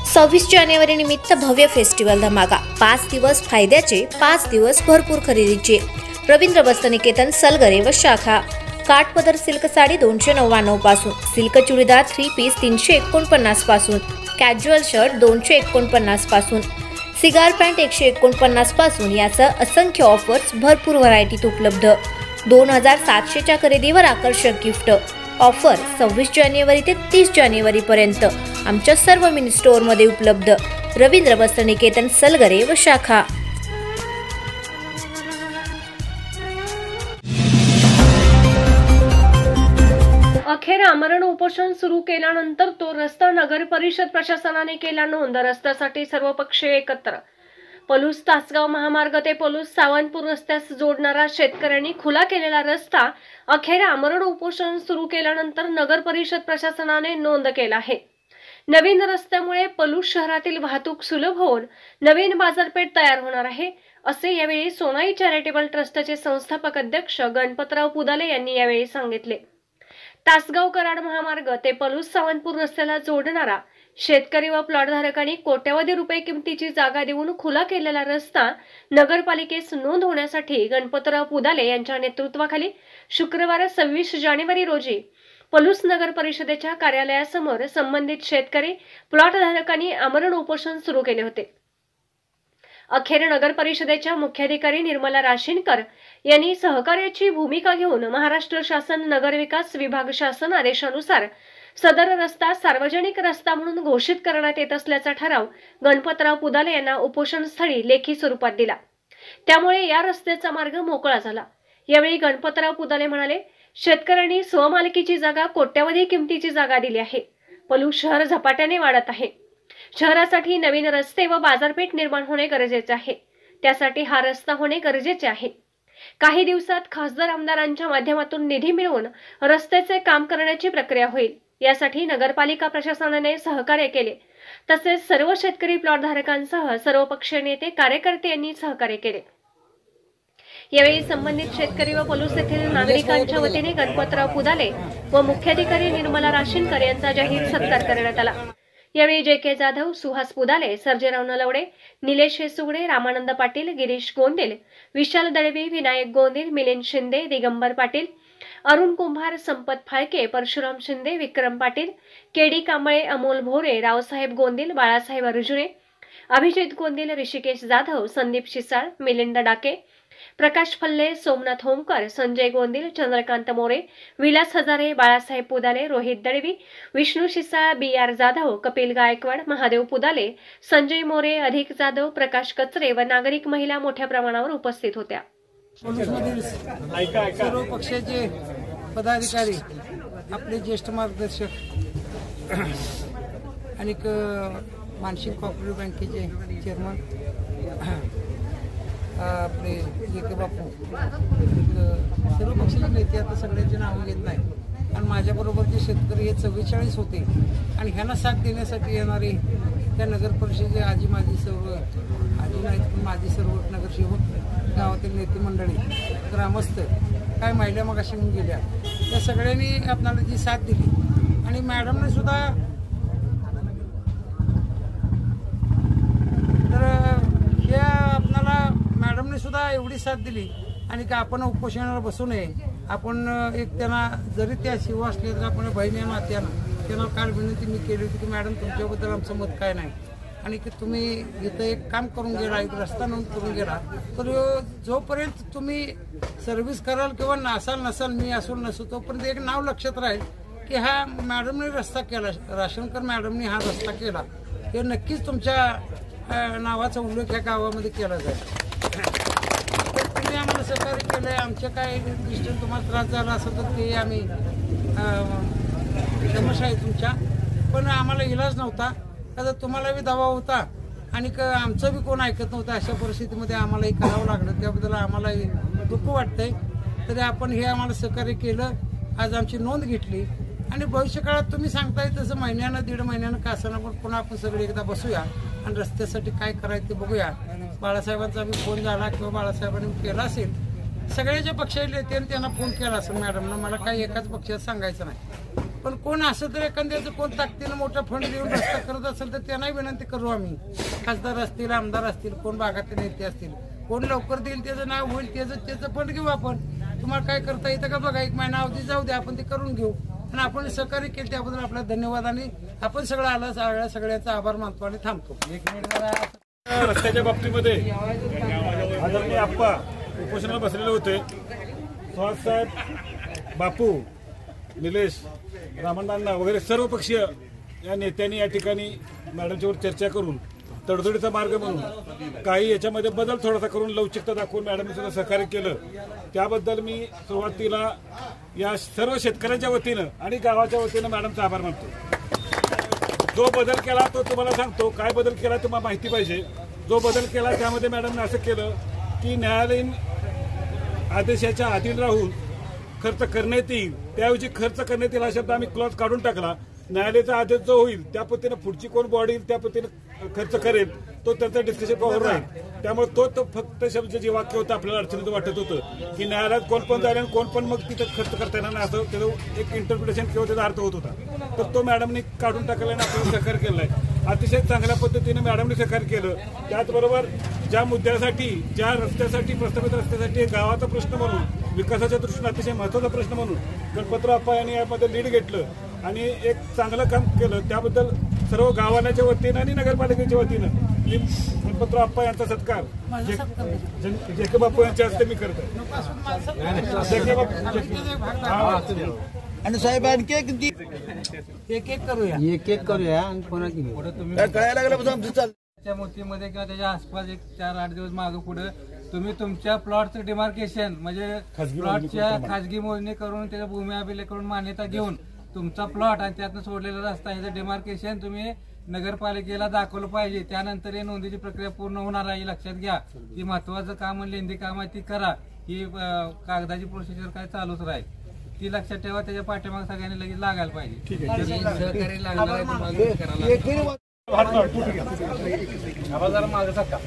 26 जानेवारी निमित्त भव्य फेस्टिवल धमाका। 5 दिवस फायद्याचे, 5 दिवस भरपूर खरेदीचे। रवींद्र वस्त्रनिकेतन सलगरे व शाखा। काठपदर सिल्क साडी 299 पासून, सिल्क चुडीदार 3 पीस 349 पासून, कॅज्युअल शर्ट 249 पासून, सिगार पॅन्ट 149 पासून यासह असंख्य ऑफर्स भरपूर व्हरायटीत उपलब्ध। 2700च्या खरेदीवर आकर्षक गिफ्ट। ऑफर 26 जानेवारी ते 30 जानेवारी पर्यंत आमच्या सर्व मिनी स्टोअर मध्ये उपलब्ध। रवींद्र वस्त्रनिकेतन सलगरे व शाखा। अखेर आमरण उपोषण सुरू केल्यानंतर तो रस्ता नगर परिषद प्रशासनाने केला नोंद। रस्त्यासाठी सर्वपक्षीय एकत्र। पलूस तासगाव महामार्ग ते पलूस सावंतपूर रस्त्यास जोडणारा शेतकऱ्यांनी खुला केलेला रस्ता अखेर आमरण उपोषण सुरू केल्यानंतर नगर परिषद प्रशासनाने नोंद केला आहे। नवीन रस्त्यामुळे पलूस शहरातील वाहतूक सुलभ होऊन नवीन बाजारपेठ तयार होणार आहे, असे यावेळी सोनाई चॅरिटेबल ट्रस्टचे संस्थापक अध्यक्ष गणपतराव पुदाले यांनी यावेळी सांगितले। तासगाव कराड महामार्ग ते पलूस सावंतपूर रस्त्याला जोडणारा शेतकरी व प्लॉटधारकांनी कोट्यवधी रुपये किमतीची जागा देऊन खुला केलेला रस्ता नगरपालिकेस नोंद होण्यासाठी गणपतराव पुदाले यांच्या नेतृत्वाखाली शुक्रवार 26 जानेवारी रोजी पलूस नगर परिषदेच्या कार्यालयासमोर संबंधित शेतकरी प्लॉटधारकांनी आमरण उपोषण सुरू केले होते। अखेर नगर परिषदेच्या मुख्याधिकारी निर्मला राशीनकर यांनी सहकार्याची भूमिका घेऊन महाराष्ट्र शासन नगर विकास विभाग शासन आदेशानुसार सदर रस्ता सार्वजनिक रस्ता म्हणून घोषित करण्यात येत असल्याचा ठराव गणपतराव पुदाले यांना उपोषण स्थळी लेखी स्वरूपात दिला। त्यामुळे या रस्त्याचा मार्ग मोकळा झाला। यावेळी गणपतराव पुदाले म्हणाले, शेतकऱ्यांनी स्वमालकीची जागा कोट्यवधी किमतीची जागा दिली आहे। पलूस शहर झपाट्याने वाढत आहे। शहरासाठी नवीन रस्ते व बाजारपेठ निर्माण होणे गरजेचे आहे। त्यासाठी हा रस्ता होणे गरजेचे आहे। काही दिवसात खासदार आमदारांच्या माध्यमातून निधी मिळवून रस्त्याचे काम करण्याची प्रक्रिया होईल। यासाठी नगरपालिका प्रशासनाने सहकार्य केले, तसेच सर्व शेतकरी प्लॉटधारकांसह सर्वपक्षीय नेते कार्यकर्ते यांनी सहकार्य केले। यावेळी संबंधित शेतकरी व पलूस येथील नागरिकांच्या वतीने गणपतराव पुदाले व मुख्याधिकारी निर्मला राशीनकर यांचा जाहीर सत्कार करण्यात आला। यावेळी जे.के. जाधव, सुहास पुदाले, सर्जेराव नलवडे, निलेश हेसुगडे, रामानंद पाटील, गिरीश गोंदिल, विशाल दळवी, विनायक गोंदिल, मिलिंद शिंदे, दिगंबर पाटील, अरुण कुंभार, संपत फाळके, परशुराम शिंदे, विक्रम पाटील, के.डी. कांबळे, अमोल भोरे, रावसाहेब गोंदिल, बाळासाहेब अर्जुने, अभिजित गोंदिल, ऋषिकेश जाधव, संदीप शिसाळ, मिलिंद डाके, प्रकाश फल्ले, सोमनाथ होमकर, संजय गोंदिल, चंद्रकांत मोरे, विलास हजारे, बाळासाहेब पुदाले, रोहित दळवी, विष्णू शिसाळ, बी.आर. जाधव, कपिल गायकवाड, महादेव पुदाले, संजय मोरे, अधिक जाधव, प्रकाश कचरे व नागरिक महिला मोठ्या प्रमाणावर उपस्थित होत्या। सर्व पक्षाचे पदाधिकारी, आपले ज्येष्ठ मार्गदर्शक आणि मानसिक कोऑपरेटिव्ह बँकेचे चेअरमन आपले जे.के. बापू, सर्व पक्षाचे नेते, आता सगळ्यांचे नावं घेत नाही, आणि माझ्याबरोबरचे शेतकरी हे 44 होते, आणि ह्यांना साथ देण्यासाठी येणारे त्या नगर परिषदेचे आजी माझी सर्व आजी नाहीत पण माझी सर्व नगरसेवक, गावातील नेते मंडळी, ग्रामस्थ, काय महिला मगाशी म्हणून गेल्या, त्या सगळ्यांनी आपल्याला जी साथ दिली, आणि मॅडमने सुद्धा मॅडमने सुद्धा एवढी साथ दिली, आणि का आपण उपोषणाला बसू नये, आपण एक त्यांना जरी त्या शिव असले तर आपण बहिणी नात्यानं त्यांना काल विनंती मी केली होती की मॅडम तुमच्याबद्दल आमचं मत काय नाही, आणि की तुम्ही इथं एक काम करून गेला, एक रस्ता नोंद करून गेला, तर जोपर्यंत तुम्ही सर्व्हिस कराल किंवा नसाल मी असो नसो, तोपर्यंत एक नाव लक्षात राहील की हा मॅडमने रस्ता केला, राशनकर मॅडमने हा रस्ता केला, हे नक्कीच तुमच्या नावाचा उल्लेख या गावामध्ये केला जाईल। तुम्ही आम्हाला सहकार्य केलंय, आमच्या काय दृष्टीने तुम्हाला त्रास झाला असेल तर ते आम्ही क्षमस्व आहे तुमच्या, पण आम्हाला इलाज नव्हता, का तुम्हाला बी दबाव होता आणि आमचं बी कोण ऐकत नव्हतं, अशा परिस्थितीमध्ये आम्हालाही करावं लागलं, त्याबद्दल आम्हाला दुःख वाटतंय। तरी आपण हे आम्हाला सहकार्य केलं, आज आमची नोंद घेतली, आणि भविष्यकाळात तुम्ही सांगताय तसं महिन्यानं 1.5 महिन्यानं का असताना पण पुन्हा आपण सगळे एकदा बसूया आणि रस्त्यासाठी काय करायचं ते बघूया। बाळासाहेबांचा बी फोन झाला किंवा बाळासाहेबांनी केला असेल, सगळ्याच्या पक्षाचे नेत्यांनी त्यांना फोन केला असेल मॅडमनं, मला काही एकाच पक्षात सांगायचं नाही। पण कोण असं तर एखाद्याचं कोण ताकदीनं मोठा फंड देऊन रस्ता करत असेल तर त्यांनाही विनंती करू आम्ही. खासदार असतील, आमदार असतील, कोण भागातले नेते असतील, कोण लवकर देईल त्याचं नाव होईल त्याचं फंड घेऊ आपण. तुम्हाला काय करता येतं का बघा, 1 महिना अवधी जाऊ द्या, आपण ते करून घेऊ. आणि आपण सहकार्य केले त्याबद्दल आपला धन्यवाद. आणि आपण सगळं आला सगळ्याचा आभार मानतो आणि थांबतो. 1 मिनिट जरा रस्त्याच्या बाबतीमध्ये आदरणीय आप्पा उपोषणाला बसलेले होते. सुहास साहेब, बापू, निलेश, रामण्णा वगैरे सर्व पक्षीय या नेत्यांनी या ठिकाणी मॅडमच्यावर चर्चा करून तडजोडीचा मार्ग म्हणून काही याच्यामध्ये बदल थोडासा करून लवचिकता दाखवून मॅडमने सुद्धा सहकार्य केलं. त्याबद्दल मी सुरुवातीला या सर्व शेतकऱ्यांच्या वतीनं आणि गावाच्या वतीनं मॅडमचा आभार मानतो. जो बदल केला तो तुम्हाला सांगतो. काय बदल केला तुम्हाला माहिती पाहिजे. जो बदल केला त्यामध्ये मॅडमने असं केलं की न्यायालयीन आदेशाच्या अधीन राहून खर्च करण्यात येईल, त्याऐवजी खर्च करण्यात येईल हा शब्द आम्ही क्लॉज काढून टाकला. न्यायालयाचा आदेश जो होईल त्या पद्धतीनं पुढची कोण बॉडी येईल त्या पद्धतीनं खर्च करेल तो त्यांचा डिस्कशन पॉवर राहील. त्यामुळे तो फक्त शब्द जे वाक्य होतं आपल्याला अडचणीचं वाटत होतं की न्यायालयात कोण पण जाईल आणि कोण पण मग तिथं खर्च करता येणार नाही असं त्याचं एक इंटरप्रिटेशन किंवा त्याचा अर्थ होत होता. तर तो मॅडमने काढून टाकला आणि आपल्याला सहकार्य केलं आहे. अतिशय चांगल्या पद्धतीने मॅडमने सहकार्य केलं. त्याचबरोबर ज्या मुद्द्यासाठी, ज्या रस्त्यासाठी, प्रस्तावित रस्त्यासाठी गावाचा प्रश्न म्हणून, विकासाच्या दृष्टीने अतिशय महत्त्वाचा प्रश्न म्हणून गणपतराव अप्पा यांनी यामध्ये लीड घेतलं आणि एक चांगलं काम केलं. त्याबद्दल सर्व गावाच्या वतीनं आणि नगरपालिकेच्या वतीनं मी गणपतराव अप्पा यांचा सत्कार जेके बापू यांच्या हस्ते मी करतो. आणि साहेब आणखी एक करूया. एक करूया आणि कोणाची कळायला लागलं आमचं चालतं. त्या मूर्तीमध्ये किंवा त्याच्या आसपास एक 4-8 दिवस मागे पुढे तुम्ही तुमच्या प्लॉटचं डिमार्केशन म्हणजे प्लॉटच्या खाजगी मोजणी करून त्याच्या भूमी अभिलेख करून मान्यता घेऊन तुमचा प्लॉट आणि त्यातनं सोडलेला रस्ता ह्याचं डिमार्केशन तुम्ही नगरपालिकेला दाखवलं पाहिजे. त्यानंतर ही नोंदीची प्रक्रिया पूर्ण होणार आहे लक्षात घ्या. ती महत्वाचं काम आणि लेंदी काम आहे ती करा. ही कागदाची प्रोसिजर काय चालूच राहील ती लक्षात ठेवा. त्याच्या पाठीमागे सगळ्यांनी लगेच लागायला पाहिजे. सहकारी लागणार आहे तुम्हाला. जरा मागे सका